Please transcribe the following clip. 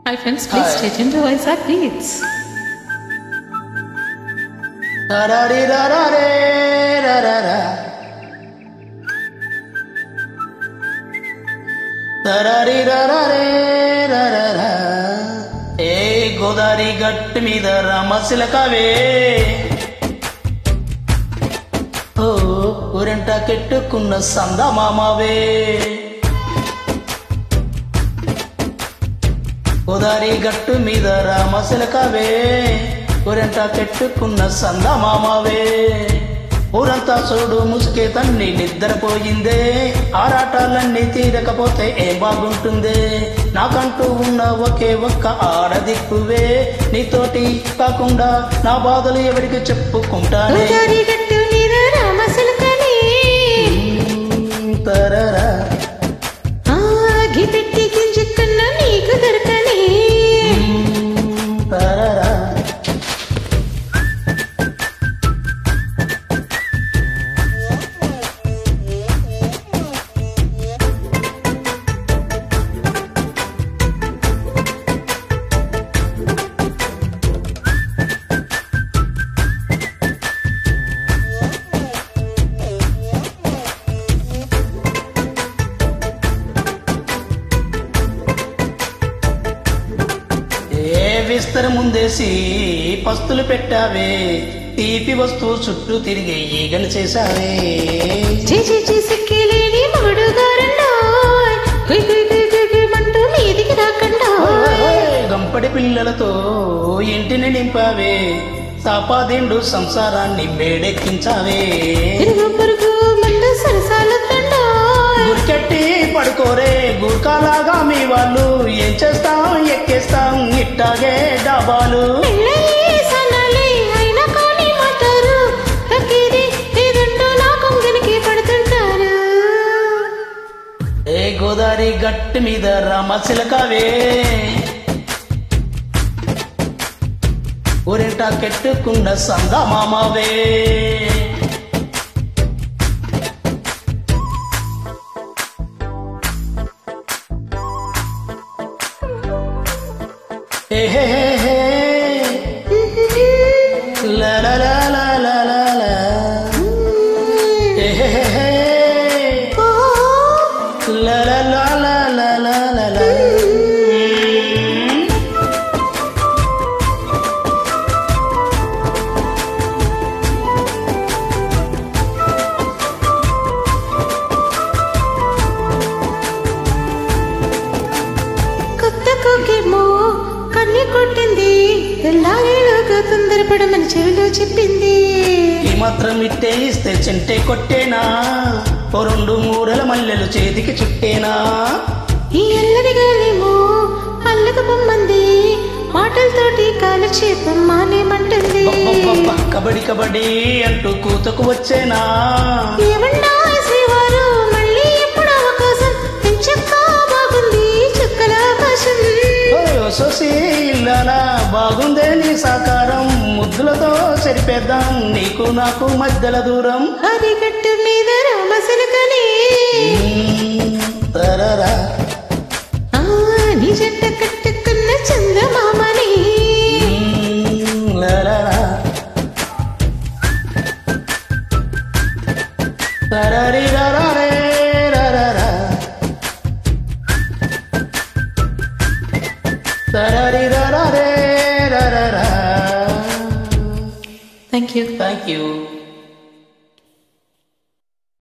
Hi friends, please stay tuned to Isaac Beats. ఏ గోదారి గట్టు మీద రామశిలకవే ఓ ఊరంట కెట్టుకున్న సందమామవే గోదారి గట్టు మీద రామశిలకవే ఊరంట కెట్టుకున్న సందమామవే ఊరంతా చూడు ముసుకే తన్ని నిద్రపోయిందే ఆరాటాలన్నీ తీరకపోతే ఏం బాగుంటుందే నాకంటూ ఉన్న ఒకే ఒక్క ఆడదిక్కువే నీతోటి కాకుండా నా బాధలు ఎవరికి చెప్పుకుంటానే తరరా పెట్టి గింజకన్నా నీకు దొరకని తరరా విస్తర ముందేసి పస్తులు పెట్టావే తీపి వస్తువు చుట్టూ తిరిగి ఈగలు చేశావే గంపడి పిల్లలతో ఇంటిని నింపావే సాపాదిండు సంసారాన్ని మేడెక్కించావే గురికెట్టి పడుకోరే గుర్కాలాగా మీ వాళ్ళు ఏం చేస్తాం ఎక్కేస్తాం ఇట్టాగే డాబాలు ఏ గోదారి గట్టు మీద రామశిలకవే ఊరింట కెట్టుకున్న సందమామవే la la la la la la la la la la la la la la la కన్ని కొట్టింది ఎల్లాగా తొందరపడమని చెవిలో చెప్పింది ఈ మాత్రం ఇట్టే ఇస్తే చెంటే కొట్టేనా ఓ 2 మూరల మల్లెలు చేతికి చుట్టేనా ఈ ఎల్లరి గాలేమో అల్లక పొమ్మంది మాటలతోటి కాలక్షేపం మానేమంటుంది కబడ్డీ కబడ్డీ అంటూ కూతకు వచ్చేనా ఏమన్నా శ్రీవారు మళ్ళీ ఎప్పుడు అవకాశం పెంచక్క బాగుంది చుక్కల ఆకాశం సోసి ఇల్లాలా బాగుందే నీ సాకారం ముద్దులతో సరిపేద్దాం నీకు నాకు మధ్యల దూరం అది గట్టు మీద రామశిలకని తరరా నీ జంట కట్టుకున్న చందమామని తరరి రరే రరా తరరి రరే రరా Thank you. Thank you.